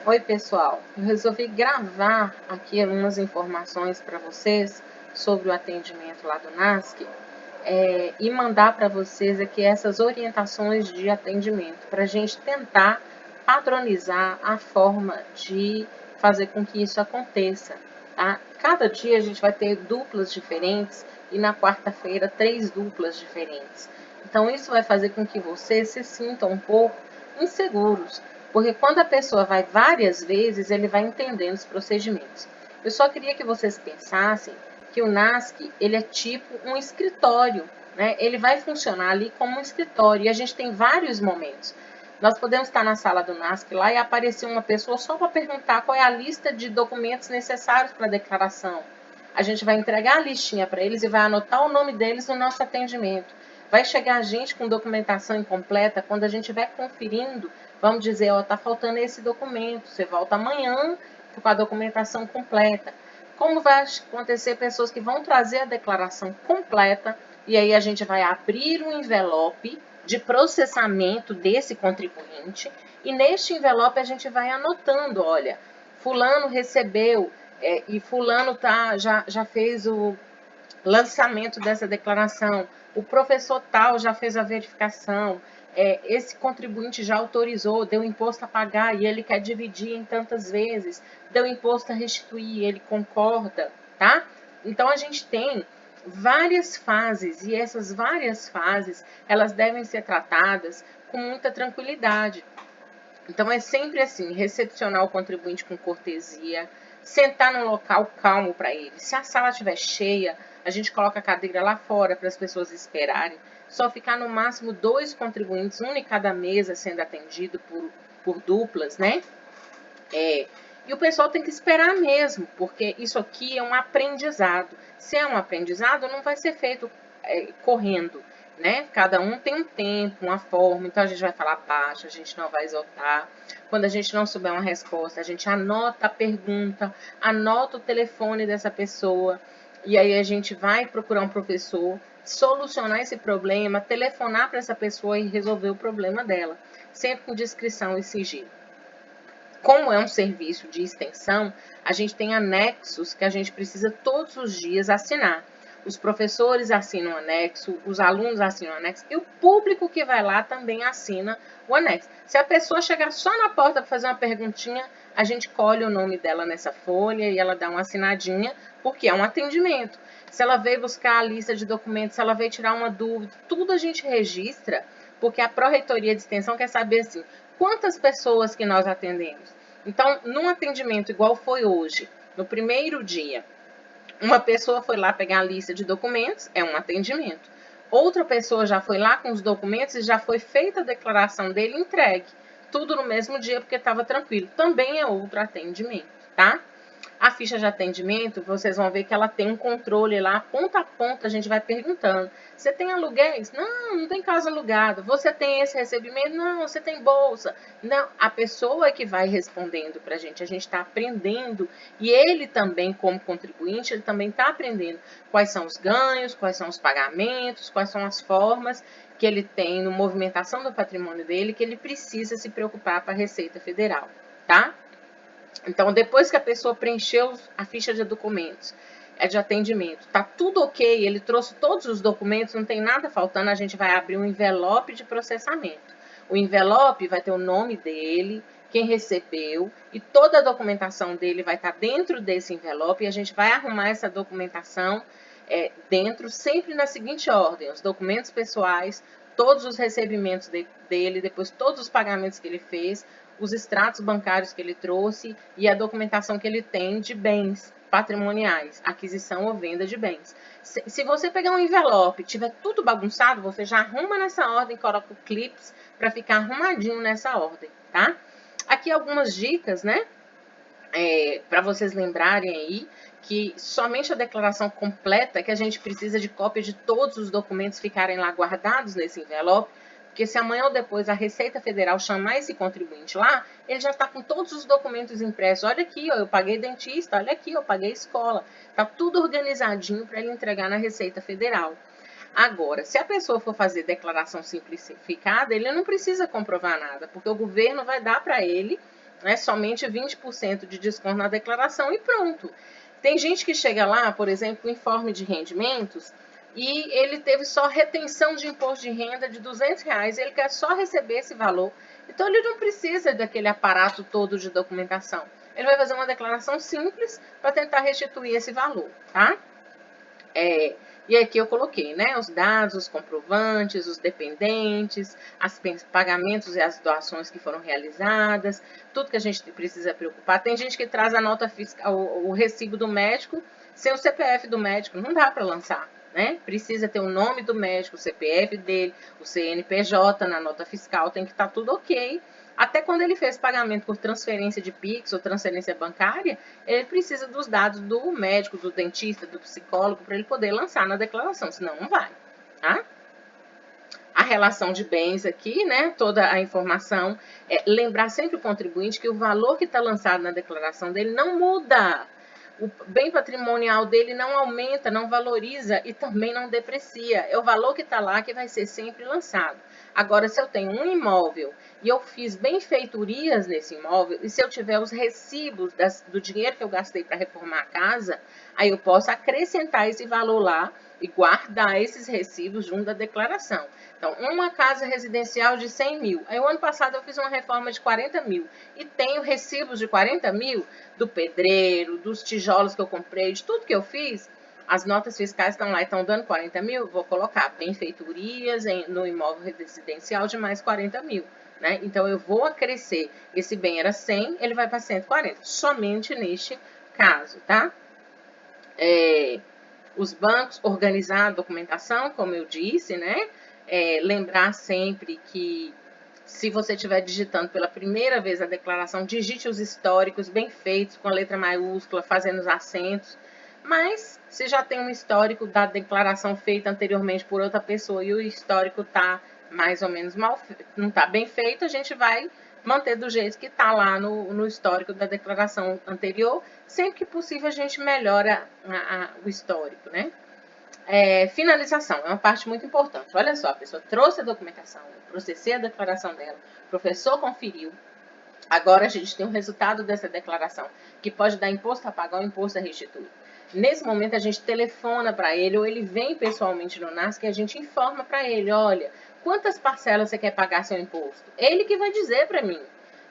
Oi pessoal, eu resolvi gravar aqui algumas informações para vocês sobre o atendimento lá do NASC e mandar para vocês aqui essas orientações de atendimento para a gente tentar padronizar a forma de fazer com que isso aconteça, tá? Cada dia a gente vai ter duplas diferentes e na quarta-feira 3 duplas diferentes. Então isso vai fazer com que vocês se sintam um pouco inseguros, porque quando a pessoa vai várias vezes, ele vai entendendo os procedimentos. Eu só queria que vocês pensassem que o NASC, ele é tipo um escritório, né? Ele vai funcionar ali como um escritório e a gente tem vários momentos. Nós podemos estar na sala do NASC lá e aparecer uma pessoa só para perguntar qual é a lista de documentos necessários para a declaração. A gente vai entregar a listinha para eles e vai anotar o nome deles no nosso atendimento. Vai chegar a gente com documentação incompleta, quando a gente estiver conferindo, vamos dizer, ó, tá faltando esse documento, você volta amanhã com a documentação completa. Como vai acontecer pessoas que vão trazer a declaração completa e aí a gente vai abrir um envelope de processamento desse contribuinte e neste envelope a gente vai anotando, olha, fulano recebeu e fulano já fez o lançamento dessa declaração, o professor tal já fez a verificação, esse contribuinte já autorizou, deu imposto a pagar e ele quer dividir em tantas vezes, deu imposto a restituir, ele concorda, tá? Então a gente tem várias fases e essas várias fases, elas devem ser tratadas com muita tranquilidade. Então é sempre assim, recepcionar o contribuinte com cortesia, sentar num local calmo para ele. Se a sala estiver cheia, a gente coloca a cadeira lá fora para as pessoas esperarem. Só ficar no máximo 2 contribuintes, um em cada mesa sendo atendido por duplas, né? E o pessoal tem que esperar mesmo, porque isso aqui é um aprendizado. Se é um aprendizado, não vai ser feito correndo, né? Cada um tem um tempo, uma forma, então a gente vai falar baixo, a gente não vai exaltar. Quando a gente não souber uma resposta, a gente anota a pergunta, anota o telefone dessa pessoa, e aí a gente vai procurar um professor, solucionar esse problema, telefonar para essa pessoa e resolver o problema dela, sempre com discrição e sigilo. Como é um serviço de extensão, a gente tem anexos que a gente precisa todos os dias assinar. Os professores assinam o anexo, os alunos assinam o anexo e o público que vai lá também assina o anexo. Se a pessoa chegar só na porta para fazer uma perguntinha, a gente colhe o nome dela nessa folha e ela dá uma assinadinha, porque é um atendimento. Se ela veio buscar a lista de documentos, se ela veio tirar uma dúvida, tudo a gente registra, porque a Pró-Reitoria de Extensão quer saber assim, quantas pessoas que nós atendemos. Então, num atendimento igual foi hoje, no primeiro dia, uma pessoa foi lá pegar a lista de documentos, é um atendimento. Outra pessoa já foi lá com os documentos e já foi feita a declaração dele entregue. Tudo no mesmo dia porque estava tranquilo. Também é outro atendimento, tá? A ficha de atendimento, vocês vão ver que ela tem um controle lá, ponta a ponta, a gente vai perguntando. Você tem aluguéis? Não, não tem casa alugada. Você tem esse recebimento? Não, você tem bolsa. Não, a pessoa é que vai respondendo para a gente está aprendendo. E ele também, como contribuinte, ele também está aprendendo quais são os ganhos, quais são os pagamentos, quais são as formas que ele tem no movimentação do patrimônio dele, que ele precisa se preocupar para a Receita Federal, tá? Então, depois que a pessoa preencheu a ficha de documentos, de atendimento, tá tudo ok, ele trouxe todos os documentos, não tem nada faltando, a gente vai abrir um envelope de processamento. O envelope vai ter o nome dele, quem recebeu, e toda a documentação dele vai estar dentro desse envelope, e a gente vai arrumar essa documentação dentro, sempre na seguinte ordem: os documentos pessoais, todos os recebimentos dele, depois todos os pagamentos que ele fez, os extratos bancários que ele trouxe e a documentação que ele tem de bens patrimoniais, aquisição ou venda de bens. Se você pegar um envelope e tiver tudo bagunçado, você já arruma nessa ordem, coloca o clips para ficar arrumadinho nessa ordem, tá? Aqui algumas dicas, né? Para vocês lembrarem aí que somente a declaração completa, que a gente precisa de cópia de todos os documentos ficarem lá guardados nesse envelope, porque se amanhã ou depois a Receita Federal chamar esse contribuinte lá, ele já está com todos os documentos impressos. Olha aqui, ó, eu paguei dentista, olha aqui, eu paguei escola. Está tudo organizadinho para ele entregar na Receita Federal. Agora, se a pessoa for fazer declaração simplificada, ele não precisa comprovar nada, porque o governo vai dar para ele né? Somente 20% de desconto na declaração e pronto. Tem gente que chega lá, por exemplo, com informe de rendimentos, e ele teve só retenção de imposto de renda de R$ 200, ele quer só receber esse valor. Então, ele não precisa daquele aparato todo de documentação. Ele vai fazer uma declaração simples para tentar restituir esse valor, tá? E aqui eu coloquei, né, os dados, os comprovantes, os dependentes, os pagamentos e as doações que foram realizadas, tudo que a gente precisa preocupar. Tem gente que traz a nota fiscal, o recibo do médico, sem o CPF do médico, não dá para lançar, né? Precisa ter o nome do médico, o CPF dele, o CNPJ na nota fiscal, tem que estar tudo ok. Até quando ele fez pagamento por transferência de Pix ou transferência bancária, ele precisa dos dados do médico, do dentista, do psicólogo, para ele poder lançar na declaração, senão não vai, tá? A relação de bens aqui, né, toda a informação, lembrar sempre o contribuinte que o valor que está lançado na declaração dele não muda. O bem patrimonial dele não aumenta, não valoriza e também não deprecia. É o valor que está lá que vai ser sempre lançado. Agora, se eu tenho um imóvel e eu fiz benfeitorias nesse imóvel, e se eu tiver os recibos do dinheiro que eu gastei para reformar a casa, aí eu posso acrescentar esse valor lá e guardar esses recibos junto da declaração. Então, uma casa residencial de 100 mil. Aí, o ano passado, eu fiz uma reforma de 40 mil. E tenho recibos de 40 mil do pedreiro, dos tijolos que eu comprei, de tudo que eu fiz. As notas fiscais estão lá e estão dando 40 mil. Vou colocar benfeitorias no imóvel residencial de mais 40 mil. Né? Então, eu vou acrescer. Esse bem era 100, ele vai para 140. Somente neste caso, tá? Os bancos, organizar a documentação, como eu disse, né? Lembrar sempre que se você estiver digitando pela primeira vez a declaração, digite os históricos bem feitos, com a letra maiúscula, fazendo os acentos. Mas, se já tem um histórico da declaração feita anteriormente por outra pessoa e o histórico está mais ou menos mal, não está bem feito, a gente vai manter do jeito que está lá no histórico da declaração anterior. Sempre que possível, a gente melhora o histórico, né? Finalização é uma parte muito importante. Olha só, a pessoa trouxe a documentação, eu processei a declaração dela, o professor conferiu. Agora a gente tem o resultado dessa declaração, que pode dar imposto a pagar ou imposto a restituir. Nesse momento a gente telefona para ele ou ele vem pessoalmente no NASC e a gente informa para ele, olha, quantas parcelas você quer pagar seu imposto? Ele que vai dizer para mim.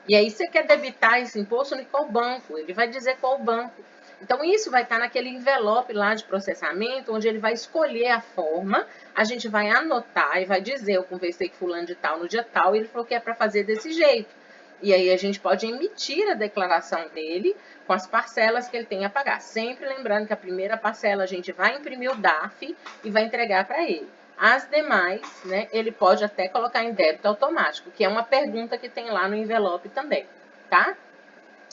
E aí você quer debitar esse imposto em qual banco? Ele vai dizer qual banco. Então, isso vai estar naquele envelope lá de processamento, onde ele vai escolher a forma, a gente vai anotar e vai dizer, eu conversei com fulano de tal no dia tal, e ele falou que é para fazer desse jeito. E aí a gente pode emitir a declaração dele com as parcelas que ele tem a pagar. Sempre lembrando que a primeira parcela a gente vai imprimir o DARF e vai entregar para ele. As demais, né, ele pode até colocar em débito automático, que é uma pergunta que tem lá no envelope também, tá?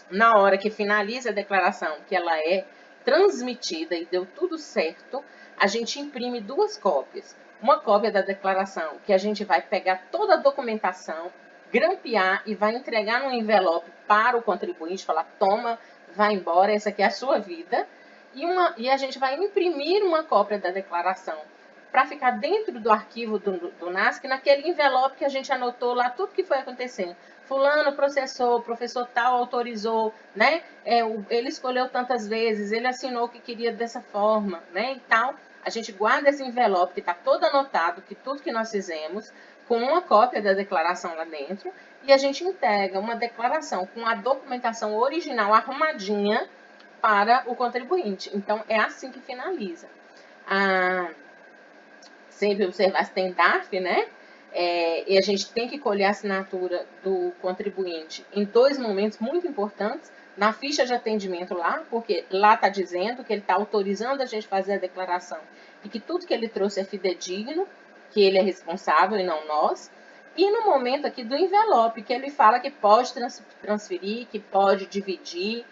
Na hora que finaliza a declaração, que ela é transmitida e deu tudo certo, a gente imprime 2 cópias. Uma cópia da declaração, que a gente vai pegar toda a documentação, grampear e vai entregar no envelope para o contribuinte, falar, toma, vai embora, essa aqui é a sua vida. E a gente vai imprimir uma cópia da declaração para ficar dentro do arquivo do NASC, naquele envelope que a gente anotou lá tudo que foi acontecendo. Fulano processou, o professor tal autorizou, né? Ele escolheu tantas vezes, ele assinou que queria dessa forma, né? E tal. A gente guarda esse envelope que está todo anotado, que tudo que nós fizemos, com uma cópia da declaração lá dentro, e a gente entrega uma declaração com a documentação original arrumadinha para o contribuinte. Então, é assim que finaliza. Sempre observar se tem DARF, né? E a gente tem que colher a assinatura do contribuinte em 2 momentos muito importantes, na ficha de atendimento lá, porque lá está dizendo que ele está autorizando a gente fazer a declaração e que tudo que ele trouxe é fidedigno, que ele é responsável e não nós. E no momento aqui do envelope, que ele fala que pode transferir, que pode dividir,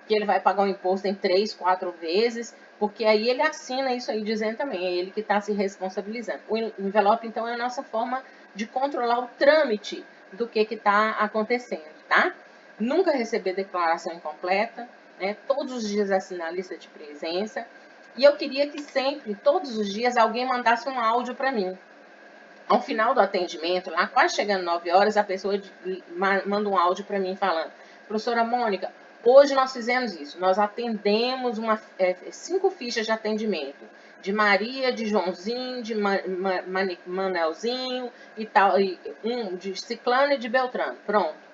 que ele vai pagar o imposto em 3, 4 vezes, porque aí ele assina isso aí dizendo também, é ele que está se responsabilizando. O envelope, então, é a nossa forma de controlar o trâmite do que está acontecendo, tá? Nunca receber declaração incompleta, né? Todos os dias assinar a lista de presença. E eu queria que sempre, todos os dias, alguém mandasse um áudio para mim. ao final do atendimento, lá quase chegando 9 horas, a pessoa manda um áudio para mim falando: professora Mônica, hoje nós fizemos isso, nós atendemos 5 fichas de atendimento, de Maria, de Joãozinho, de Manelzinho e tal, de Ciclano e de Beltrano. Pronto.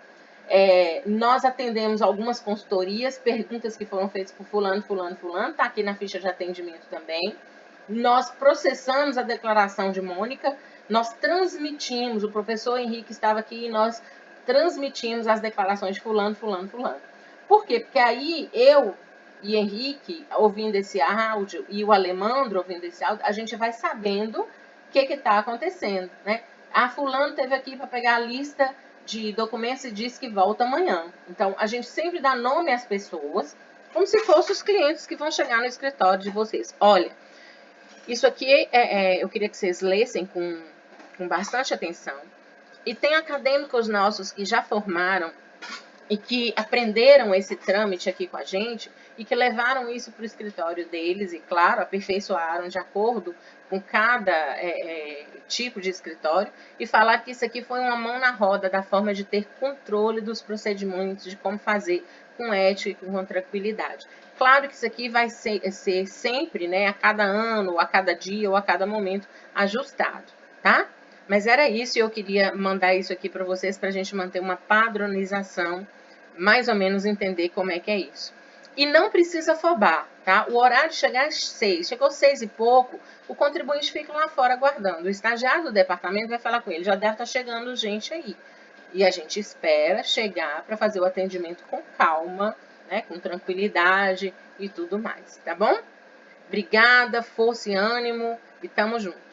Nós atendemos algumas consultorias, perguntas que foram feitas por fulano, tá aqui na ficha de atendimento também. Nós processamos a declaração de Mônica, nós transmitimos, o professor Henrique estava aqui e nós transmitimos as declarações de fulano. Por quê? Porque aí eu e Henrique, ouvindo esse áudio, e o Alemandro ouvindo esse áudio, a gente vai sabendo o que está acontecendo, né? Fulano teve aqui para pegar a lista de documentos e diz que volta amanhã. Então, a gente sempre dá nome às pessoas, como se fossem os clientes que vão chegar no escritório de vocês. Olha, isso aqui eu queria que vocês lessem com bastante atenção. E tem acadêmicos nossos que já formaram e que aprenderam esse trâmite aqui com a gente e que levaram isso para o escritório deles e, claro, aperfeiçoaram de acordo com cada tipo de escritório e falar que isso aqui foi uma mão na roda da forma de ter controle dos procedimentos, de como fazer com ética e com tranquilidade. Claro que isso aqui vai ser sempre, né, a cada ano, a cada dia ou a cada momento ajustado, tá? Mas era isso e eu queria mandar isso aqui para vocês para a gente manter uma padronização, mais ou menos entender como é que é isso. E não precisa afobar, tá? O horário de chegar às 6, chegou 6 e pouco, o contribuinte fica lá fora aguardando. O estagiário do departamento vai falar com ele, já deve estar chegando gente aí. E a gente espera chegar para fazer o atendimento com calma, né, com tranquilidade e tudo mais, tá bom? Obrigada, força e ânimo e tamo junto.